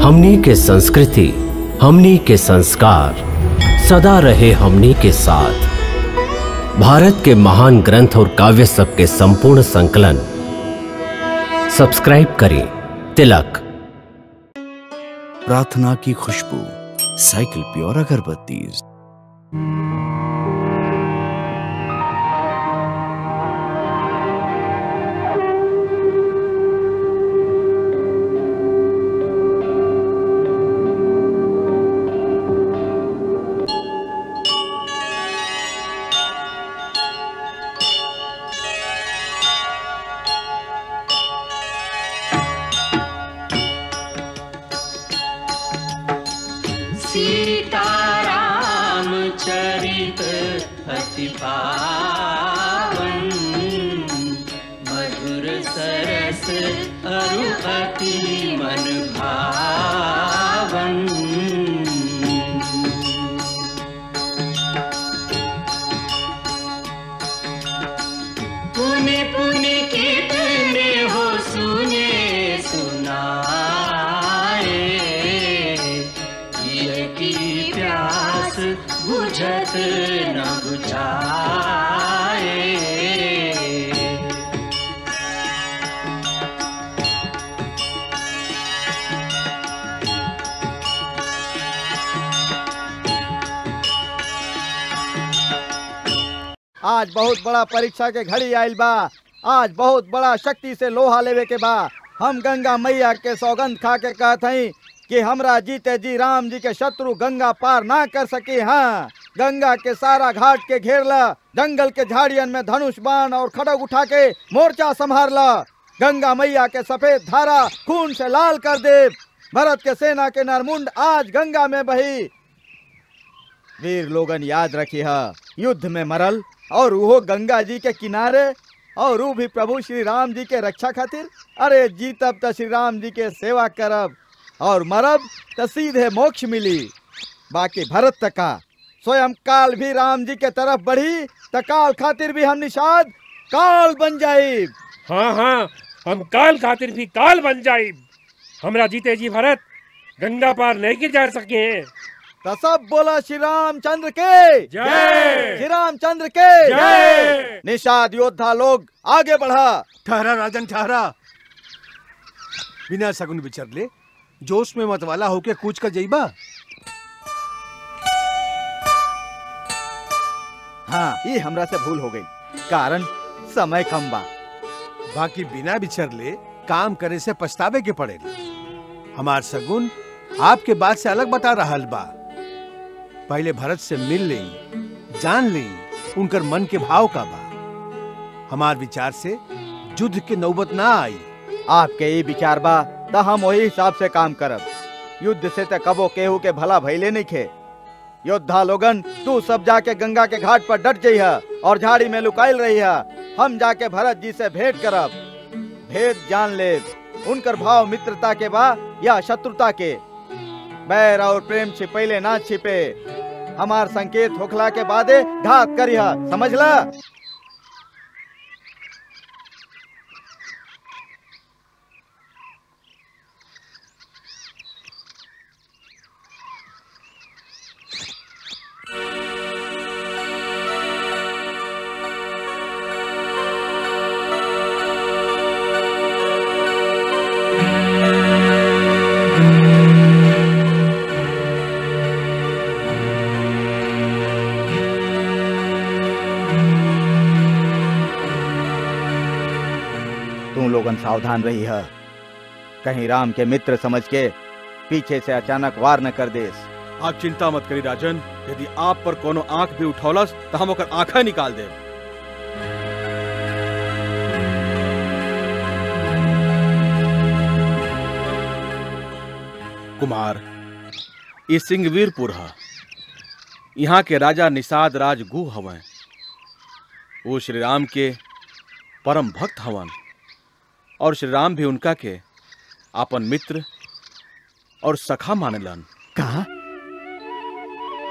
हमनी के संस्कृति, हमनी के संस्कार सदा रहे हमनी के साथ। भारत के महान ग्रंथ और काव्य सब के संपूर्ण संकलन सब्सक्राइब करें तिलक। प्रार्थना की खुशबू, साइकिल प्योर अगरबत्ती। सीताराम चरित अति पावन, मधुर सरस अरु अति मन भावन। पुनि पुनि कितने हो सुने सुनाए, बुझत न बुझाए। आज बहुत बड़ा परीक्षा के घड़ी आइल बा। आज बहुत बड़ा शक्ति से लोहा लेवे के बा। हम गंगा मैया के सौगंध खा के कहत हई कि हमरा जीते जी राम जी के शत्रु गंगा पार ना कर सके। हाँ, गंगा के सारा घाट के घेर ला, जंगल के झाड़ियन में धनुष बाण और खड़ग उठा के मोर्चा संभार ला। गंगा मैया के सफेद धारा खून से लाल कर दे। भरत के सेना के नरमुंड आज गंगा में बही। वीर लोगन याद रखी है, युद्ध में मरल और वो गंगा जी के किनारे, और वो भी प्रभु श्री राम जी के रक्षा खातिर। अरे जीतब तो श्री राम जी के सेवा करब और मरब तो सीधे मोक्ष मिली। बाकी भरत तका स्वयं काल भी राम जी के तरफ बढ़ी तो काल खातिर भी हम निषाद काल बन जाए। हाँ हाँ, हम काल खातिर भी काल बन जाए। हमरा जीते जी भरत गंगा पार लेके जा सके। तो सब बोला श्री रामचंद्र के जय, श्री रामचंद्र के जय। निषाद योद्धा लोग आगे बढ़ा। ठहरा राजन ठहरा, बिना सगुन विचर ले जोश में मतवाला होके कूच का जईबा। हाँ, ये हमरा से भूल हो गई, कारण समय कम बा। बाकी बिना विचर ले काम करे से पछतावे के पड़ेगा। हमार सगुन आपके बात से अलग बता रहल बा। पहले भरत से मिल लें, जान लें उनकर मन के भाव का बा। हमार विचार से युद्ध के नौबत ना आई। आपके ये विचार बा तो हम वही हिसाब से काम करब। युद्ध से तो कबो केहू के भला भइले नहीं खे। योद्धा लोगन, तू सब जाके गंगा के घाट पर डट जइहा और झाड़ी में लुकाइल रहिहा। हम जाके भरत जी से भेंट करब, भेद जान ले उनकर भाव मित्रता के बा या शत्रुता के। बैर और प्रेम छिपैले ना छिपे। हमार संकेत होखला के बादे घात करिहा, समझला? लोगन सावधान रही है, कहीं राम के मित्र समझ के पीछे से अचानक वार न कर देस। आप चिंता मत करी राजन, यदि आप पर कोनो आंख भी उठौलस तो हम ओकर आंखें निकाल देब। कुमार, ये सिंहवीरपुर है। यहाँ के राजा निषाद राज गुह हवन। वो श्री राम के परम भक्त हवन और श्री राम भी उनका के अपन मित्र और सखा मानेलन। कहा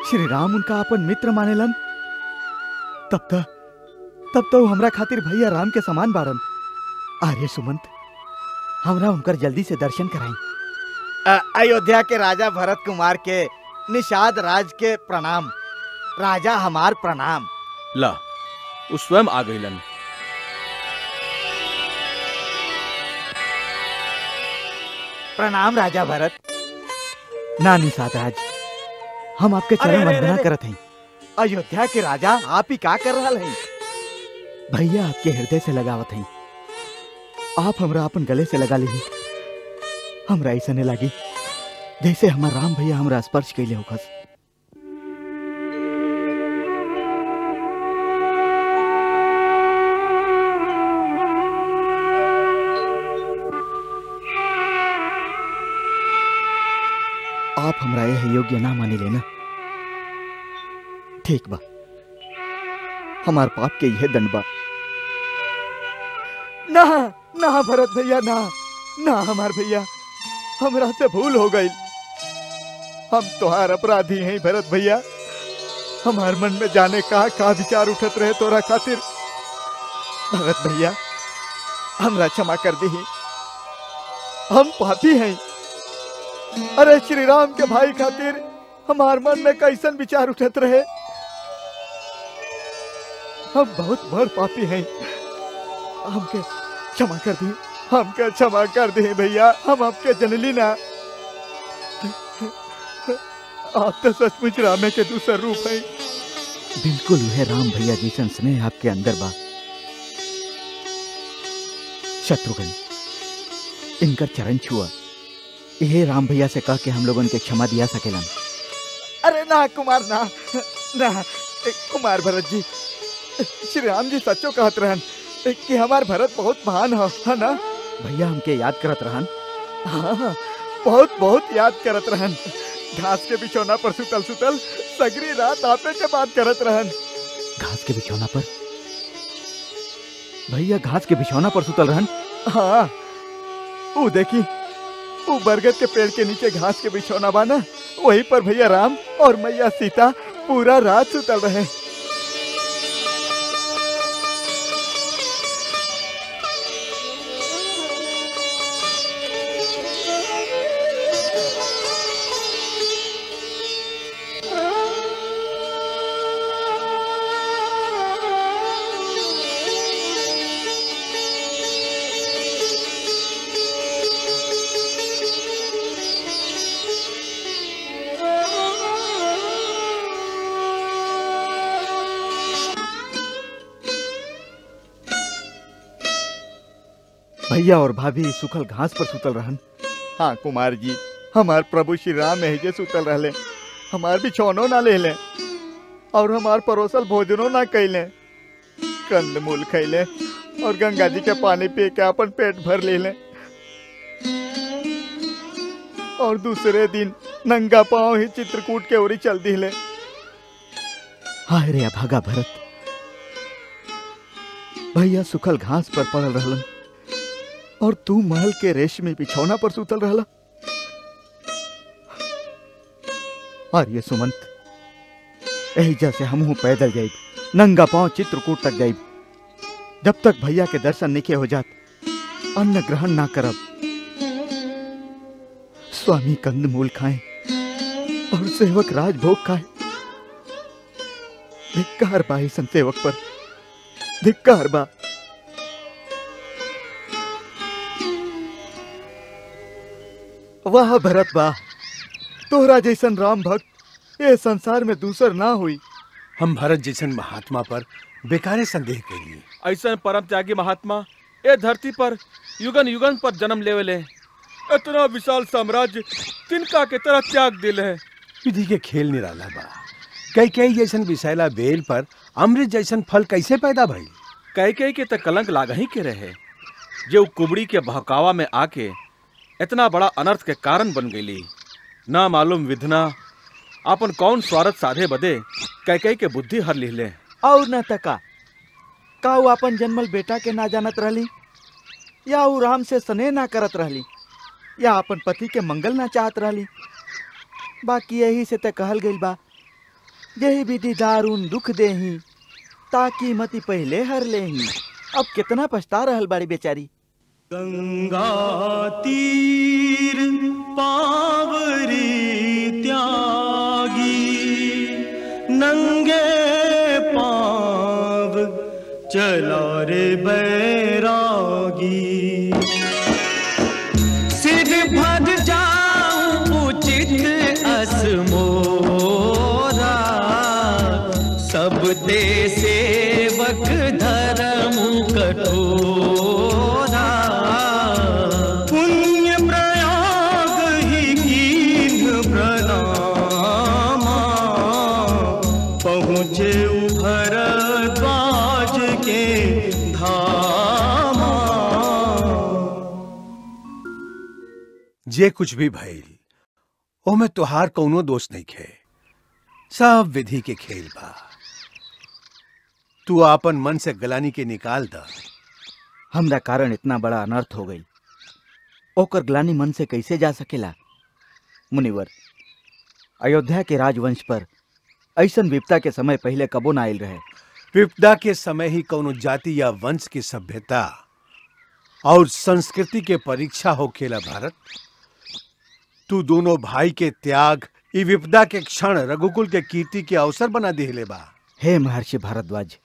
श्री राम उनका अपन मित्र मानेलन? तब तो हमरा खातिर भैया राम के समान बारन। आर्य सुमंत, हमरा उनकर जल्दी से दर्शन कराई। अयोध्या के राजा भरत कुमार के निषाद राज के प्रणाम। राजा हमार प्रणाम। ला उ स्वयं आ गईलन। प्रणाम राजा भरत। ना निषाद राज, हम आपके चरण वंदना करत हैं। अयोध्या के राजा आप ही का कर रहा हैं? भैया आपके हृदय से लगावत हैं। आप हमरा अपन गले से लगा ली। हमरा ऐसा नहीं लगी जैसे हमार राम भैया हमरा स्पर्श कैले होखस। आप हमरा यह योग्य ना माने लेना। ठीक बा, हमार पाप के यह दंड बा। ना ना भरत भैया, ना ना हमार भैया, हमरा से भूल हो गई। हम तोहार अपराधी हैं भरत भैया। हमार मन में जाने का विचार उठत रहे तोरा खातिर। भरत भैया हमरा क्षमा कर दी। हम पापी हैं। अरे श्री राम के भाई खातिर हमार मन में कैसन विचार उठत रहे। हम बहुत बड़ पापी हैं। हमके क्षमा कर दी। हमके क्षमा कर दी भैया। हम आपके जनली ना। आप तो सचमुच रामे के दूसर रूप हैं। बिल्कुल वह राम भैया जैसन स्नेह आपके अंदर बा। शत्रुघ्न इनकर चरण छुआ। यह राम भैया से कह के हम लोगों के क्षमा दिया सकेलन। अरे ना कुमार, ना ना कुमार भरत जी, श्री राम जी सच्चो कहत रहन कि हमार भरत बहुत महान है ना? भैया हमके याद करत रहन। हाँ, बहुत बहुत याद करत रहन। घास के बिछौना पर सुतल सुतल सगरी रात आपे के बात करत रहन। घास के बिछौना पर? भैया घास के बिछौना पर सुतल रहन? हाँ, वो देखी, वो बरगद के पेड़ के नीचे घास के बिछौना बाना, वहीं पर भैया राम और मैया सीता पूरा रात सुतल रहे। भैया और भाभी सुखल घास पर सुतल रहन। हाँ कुमार जी, हमार प्रभु श्री राम एहिजे सुतल रहले। हमार बिछौनो ना ले ले और हमार परोसल भोजनो ना कैले। कंद मूल खैले और गंगा जी के पानी पी के अपन पेट भर ले ले। और दूसरे दिन नंगा पांव ही चित्रकूट के ओरी चल दिले। हाय रे अभागा भरत, भैया सुखल घास पर पड़ल रहलन और तू महल के रेशमी बिछौना पर सुतल रहला। आर्य सुमंत, एहिजा से हमहू पैदल जाइब, नंगा पांव चित्रकूट तक जाइब। जब तक भैया के दर्शन नहीं हो जात, अन्न ग्रहण ना करब। स्वामी कंदमूल खाएं और सेवक राजभोग खाएं। धिक्कार बा ऐसन सेवक पर, धिक्कार बा। वाह भरत वाह, तोहरा जैसन राम भक्त ये संसार में दूसर ना हुई। हम भरत जैसन महात्मा पर बेकारे संदेह के लिए। ऐसा परम त्यागी महात्मा ए धरती पर युगन युगन पर जन्म लेवले। इतना विशाल साम्राज्य तिनका के तरह त्याग दिल है। विधि के खेल निराला बा। कई कई जैसन विषैला बेल पर अमृत जैसन फल कैसे पैदा भई? कई कई के त कलंक लाग ही के रहे, जो कुबड़ी के बहकावा में आके इतना बड़ा अनर्थ के कारण बन गई। ना मालूम विधना अपन कौन स्वार्थ साधे बदे कई कई के बुद्धि हर लिहले। और न तका का वो अपन जन्मल बेटा के ना जानत रहली, या वो राम से स्नेह ना करत रहली, या अपन पति के मंगल ना चाहत रहली। बाकी यही से त कहल गइल बा, यही विधि दारुण दुख देही ताकि मति पहले हर लेही। अब कितना पछता रहल बाड़ी बेचारी। गंगा तीर पा चलो रे बैरागी। सिर भर जाऊं उचित असमोरा, सब दे सेवक धर्म कठोरा। पुण्य प्रयाग ही कीन प्रणामा, पहुँचे भरद्वाज के धामा। जे कुछ भी भइल ओमे तोहार कौनो दोष नहीं खे, सब विधि के खेल बा। तू आपन मन से गलानी के निकाल द। हमरा कारण इतना बड़ा अनर्थ हो गई, ओकर ग्लानि मन से कैसे जा सकेला। मुनिवर, अयोध्या के राजवंश पर ऐसन विपदा के समय पहले कबो ना आयल रहे। विपदा के समय ही कौनो जाति या वंश की सभ्यता और संस्कृति के परीक्षा होखेला भारत। तू दोनों भाई के त्याग ई विपदा के क्षण रघुकुल के कीर्ति के अवसर बना दिले बा। हे महर्षि भारद्वाज,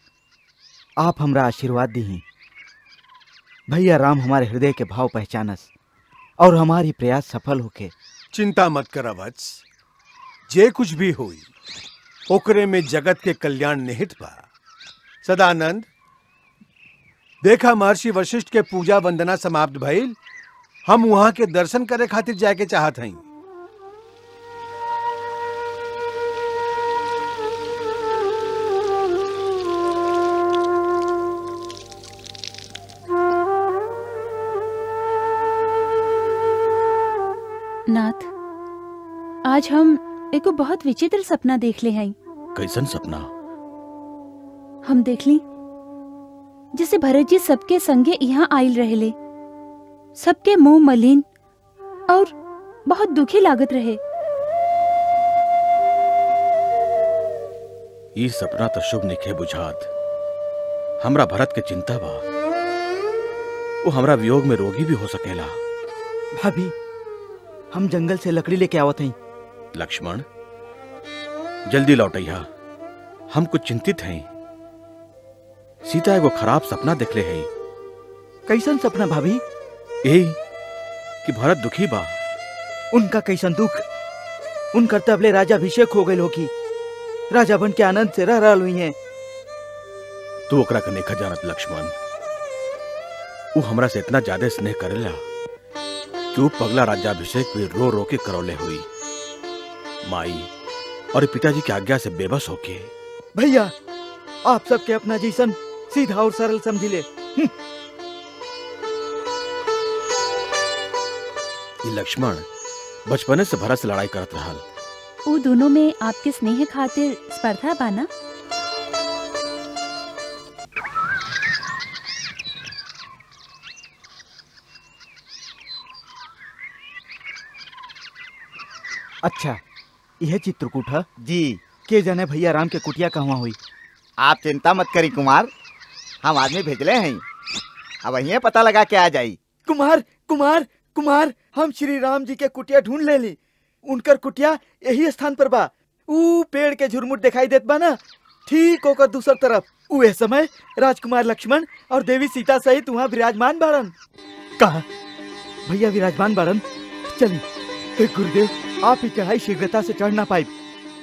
आप हमरा आशीर्वाद दी। भैया राम हमारे हृदय के भाव पहचानस और हमारी प्रयास सफल होके। चिंता मत कर वत्स, जे कुछ भी हुई ओकरे में जगत के कल्याण निहित बा। सदानंद, देखा महर्षि वशिष्ठ के पूजा वंदना समाप्त भइल। हम वहां के दर्शन करे खातिर जाके चाहत हई। नाथ, आज हम एको बहुत विचित्र सपना देख ले हैं। कैसन सपना? हम देख ली जैसे भरत जी सबके संगे यहाँ आयल रहेले, सबके मुंह मलिन और बहुत दुखी लागत रहे। ये सपना तो शुभ निखे बुझात। हमरा भरत के चिंता बा, वो हमरा वियोग में रोगी भी हो सकेला। भाभी, हम जंगल से लकड़ी लेके आवत हई। लक्ष्मण, जल्दी लौटैया, हम कुछ चिंतित हैं। सीता एगो खराब सपना देखले है। कैसन सपना भाभी? यही कि भरत दुखी बा। उनका कैसन दुख? उनकर तबले राजा अभिषेक हो गए होगी, राजा बन के आनंद से रह रहा हुई है। तू ओकरा के नहीं जानत लक्ष्मण। वो हमरा से इतना ज्यादा स्नेह करेला कि वो पगला राज्याभिषेक भी रो रो के करौले हुई। माई और पिताजी की आज्ञा से बेबस होके। भैया, आप सबके अपना जैसन सीधा और सरल समझिले। ये लक्ष्मण बचपने से भरत से लड़ाई करत रहल। वो दोनों में आपके स्नेह खातिर स्पर्धा बाना। अच्छा, यह चित्रकूट है जी। के जाने भैया राम के कुटिया कहवा हुई। आप चिंता मत करी कुमार, हम आदमी भेजले हैं, अब यहीं पता लगा के आ जाई। कुमार कुमार कुमार, हम श्री राम जी के कुटिया ढूंढ ले ली। उनकर कुटिया यही स्थान पर बा। ऊ पेड़ के झुरमुट दिखाई देत बा ना, ठीक होकर दूसर तरफ। उस समय राजकुमार लक्ष्मण और देवी सीता सहित वहाँ विराजमान बाड़न। कहा भैया विराजमान बाड़न? चली। हे गुरुदेव, आप ही चढ़ाई शीघ्रता से चढ़ ना पाई।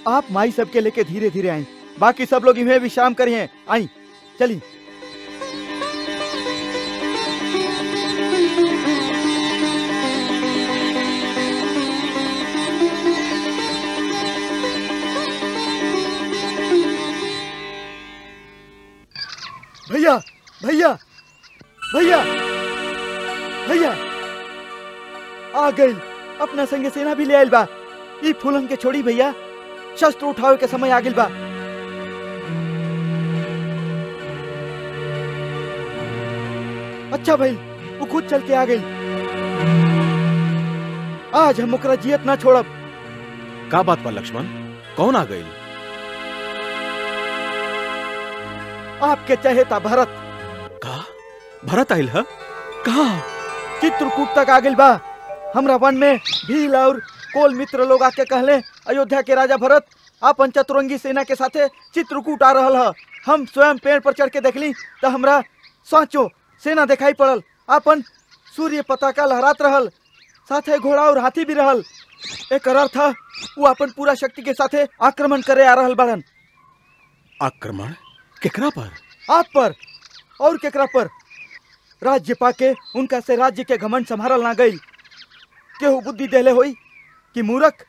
आप माई सबके लेके धीरे धीरे आए, बाकी सब लोग इन्हें विश्राम करिए। आई चली। भैया भैया भैया भैया आ गई। अपना संगे सेना भी ले आयल बा। ई फूलन के छोड़ी भैया, शस्त्र उठावे के समय आ गइल बा। अच्छा भाई, वो खुद चल के आ गई। आज हम ओकरा जियत ना छोड़ब। का बात बा लक्ष्मण? कौन आ गई? आपके चहेता भरत। का भरत आइल है? कहा? चित्रकूट तक आ गइल बा। हमरा वन में भील और कोल मित्र लोग आके कहले अयोध्या के राजा भरत अपन चतुरंगी सेना के साथे चित्रकूट आ रहल ह। हम स्वयं पेड़ पर चढ़ के देखली तो हमरा साँचो सेना दिखाई पड़ल। अपन सूर्य पताका लहरात रहल, साथे घोड़ा और हाथी भी रहल। एक अर्थ था वो अपन पूरा शक्ति के साथे आक्रमण करे आ रहल बाड़न। आक्रमण केकरा पर? आप पर और केकरा पर। राज्य पाके उनका से राज्य के घमंड संभारल ना गई। केहू बुद्धि देले होई कि मूर्ख,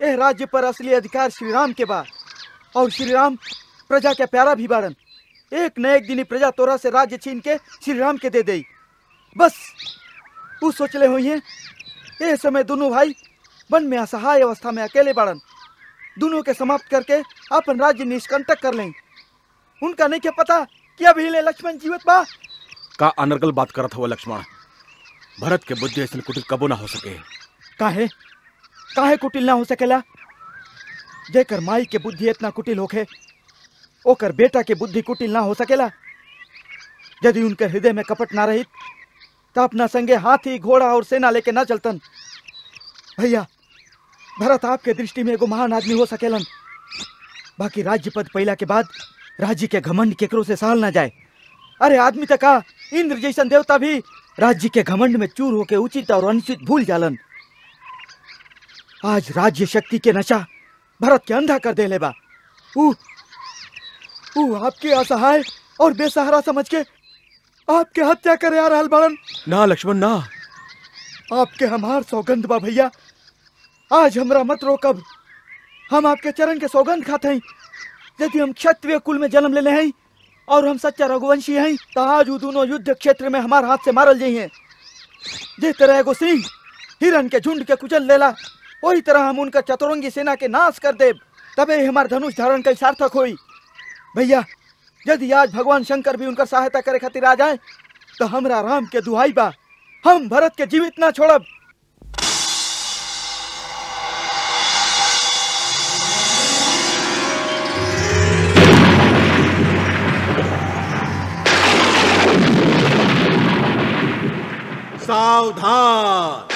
एह राज्य पर असली अधिकार श्री राम के बा और श्री राम प्रजा के प्यारा भी बाड़न। एक न एक दिन प्रजा तोरा से राज्य छीन के श्री राम के दे देई। बस वो सोचले हुई है। ए समय दोनों भाई वन में असहाय अवस्था में अकेले बाड़न। दोनों के समाप्त करके अपन राज्य निष्कंटक कर लें। उनका नहीं क्या पता कि अभी ले लक्ष्मण जीवित बा। का अनर्गल बात करत हुआ लक्ष्मण? भरत के बुद्धि ऐसे कुटिल कबो ना हो सके। काहे कुटिल ना हो सकेला? जेकर माई के बुद्धि इतना कुटिल होखे, ओकर बेटा के बुद्धि कुटिल ना हो सकेला। यदि उनके हृदय में कपट ना रही तो अपना संगे हाथी घोड़ा और सेना लेके ना चलतन। भैया, भरत आपके दृष्टि में एगो महान आदमी हो सकेलन, बाकी राज्य पद पैला के बाद राज्य के घमंड केकरो से सहल ना जाए। अरे आदमी तक का इंद्र जैसन देवता भी राज्य के घमंड में चूर होके उचित और अनुचित भूल जालन। आज राज्य शक्ति के नशा भरत के अंधा कर देले बा। आपके असहाय और बेसहारा समझ के आपके हत्या करे आ रहल बाड़न। ना लक्ष्मण ना, आपके हमार सौगंध बा भैया, आज हमरा मत रोकब। हम आपके चरण के सौगंध खाते हैं। यदि हम क्षत्रिय कुल में जन्म लेले हैं और हम सच्चा रघुवंशी हैं तो आज वो दोनों युद्ध क्षेत्र में हमारे हाथ से मारल जाइए। जिस तरह एगो सिंह हिरन के झुंड के कुचल लेला, वही तरह हम उनका चतुरंगी सेना के नाश कर देब। तबे हमार धनुष धारण का सार्थक होई। भैया, यदि आज भगवान शंकर भी उनका सहायता करे खातिर आ जाए तो हमरा राम के दुहाई बा, हम भरत के जीवित ना छोड़ब। सावधान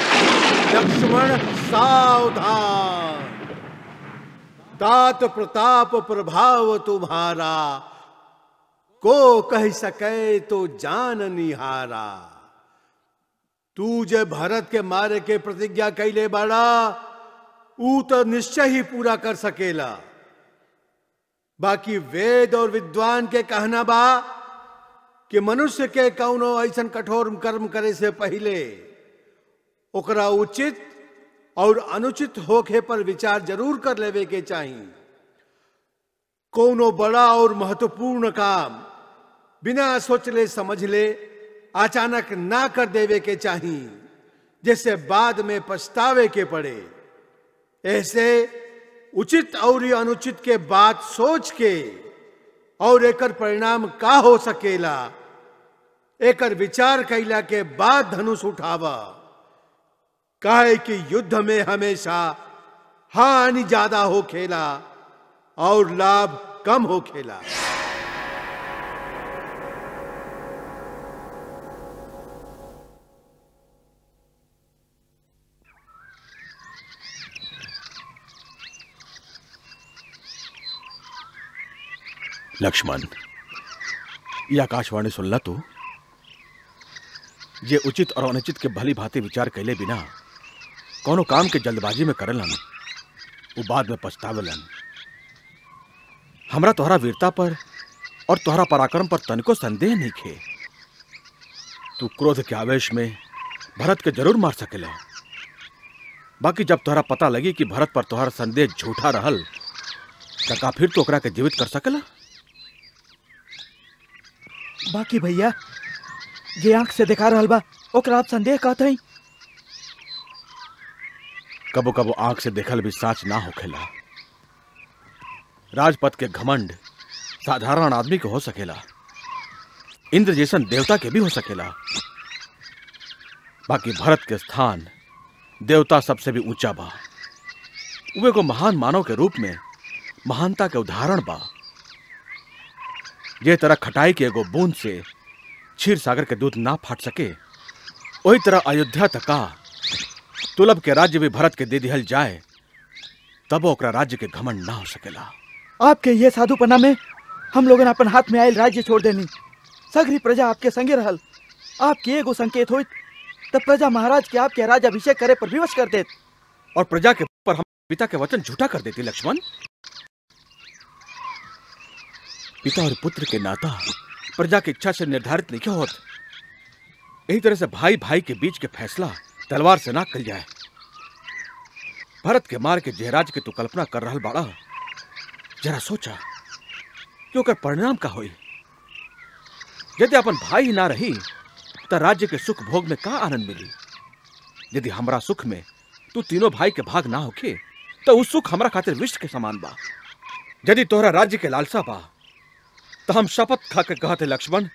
लक्ष्मण, सावधान। तात प्रताप प्रभाव तुम्हारा, को कह सके तो जान निहारा। तू जे भरत के मारे के प्रतिज्ञा कैले बाड़ा, ऊ तो निश्चय ही पूरा कर सकेला। बाकी वेद और विद्वान के कहना बा कि मनुष्य के कौनो ऐसन कठोर कर्म करे से पहले ओकरा उचित और अनुचित होखे पर विचार जरूर कर लेवे के चाहिए। कोनो बड़ा और महत्वपूर्ण काम बिना सोचले समझले अचानक ना कर देवे के चाहिए, जिससे बाद में पछतावे के पड़े। ऐसे उचित और अनुचित के बात सोच के और एकर परिणाम का हो सकेला, एकर विचार कैला के बाद धनुष उठावा। काहे कि युद्ध में हमेशा हानि ज्यादा हो खेला और लाभ कम हो खेला। लक्ष्मण, ये आकाशवाणी सुनला तू? जे उचित और अनुचित के भली भांति विचार कैले बिना कोनो काम के जल्दबाजी में करलन, वो बाद में पछतावेलन। हमरा तोहरा वीरता पर और तोहरा पराक्रम पर तनिको संदेह नहीं खे। तू क्रोध के आवेश में भरत के जरूर मार सकेला, बाकी जब तोहरा पता लगी कि भरत पर तोहरा संदेह झूठा रहल, तो का फिर तो ओकरा के जीवित कर सकेला? बाकी भैया, जे आंख से देखा रहल बा ओकरा आप संदेह कहते हैं। कबो कबो आंख से देखल भी साच ना होखेला। राजपथ के घमंड साधारण आदमी के हो सकेला, इंद्र जैसन देवता के भी हो सकेला, बाकी भरत के स्थान देवता सबसे भी ऊंचा बा। वे को महान मानव के रूप में महानता के उदाहरण बा। ये तरह खटाई के एगो बूंद से क्षीर सागर के दूध ना फाट सके, वही तरह अयोध्या तका तुलब के राज्य भी भरत के दे दिहल जाए तब ओकरा राज्य के घमंड ना हो सकेला। आपके ये साधुपना में हम लोगन अपन हाथ में आयल राज्य छोड़ देनी। सगरी प्रजा आपके संगे रहल। आपके एगो संकेत होइत तब प्रजा महाराज के आपके राज्याभिषेक करे पर विवश कर देत और प्रजा के पर हम पिता के वचन झूठा कर देती। लक्ष्मण, पिता और पुत्र के नाता प्रजा की इच्छा से निर्धारित नहीं होत। यही तरह से भाई भाई के बीच के फैसला तलवार से ना कल जाए। भरत के मार के जयराज के तू कल्पना कर रहा बाड़ा। जरा सोचा कि ओकर परिणाम का होई। यदि अपन भाई ही ना रही तो राज्य के सुख भोग में का आनंद मिली। यदि हमरा सुख में तू तीनों भाई के भाग ना होके तो उस सुख हमरा खातिर विष के समान बा। यदि तोहरा राज्य के लालसा बा तो हम शपथ खा के कहते लक्ष्मण,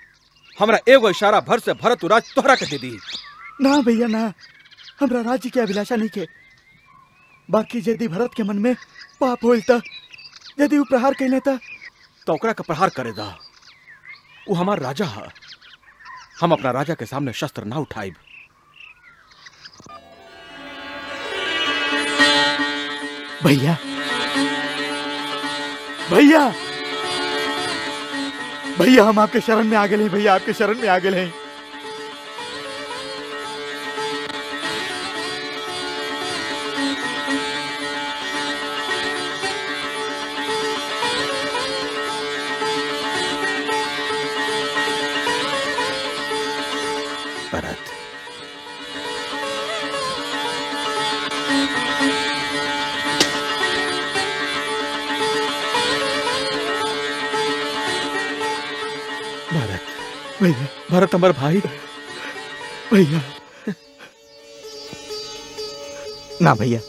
हमरा एगो इशारा भर से भरत राज तोहरा के दे दी। ना भैया ना, हमरा राज्य की अभिलाषा नहीं के। बाकी यदि भरत के मन में पाप होइल त यदि वो प्रहार कहले तो ओकरा का प्रहार करे दा। वो हमार राजा है। हम अपना राजा के सामने शस्त्र ना उठाइब। भैया भैया भैया हम आपके शरण में आ गए हैं। भैया आपके शरण में आ गए हैं। भरत, भैया भरत हमार भाई। भैया ना भैया,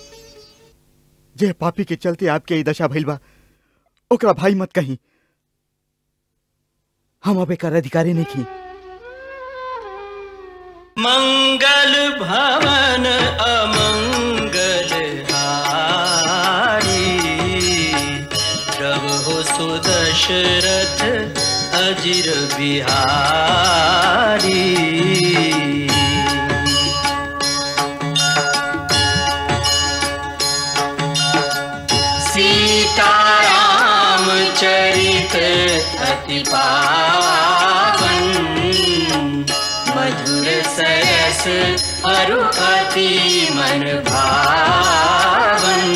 जे पापी के चलते आपके ई दशा भइल बा ओकरा भाई मत कहीं। हम अब एकर अधिकारी नहीं की। मंगल भवन अमंगल हारी, प्रभु सुदशरथ अजिर बिहारी। सीताराम चरित अति पावन, मधुर सरस अरु अति मन भावन।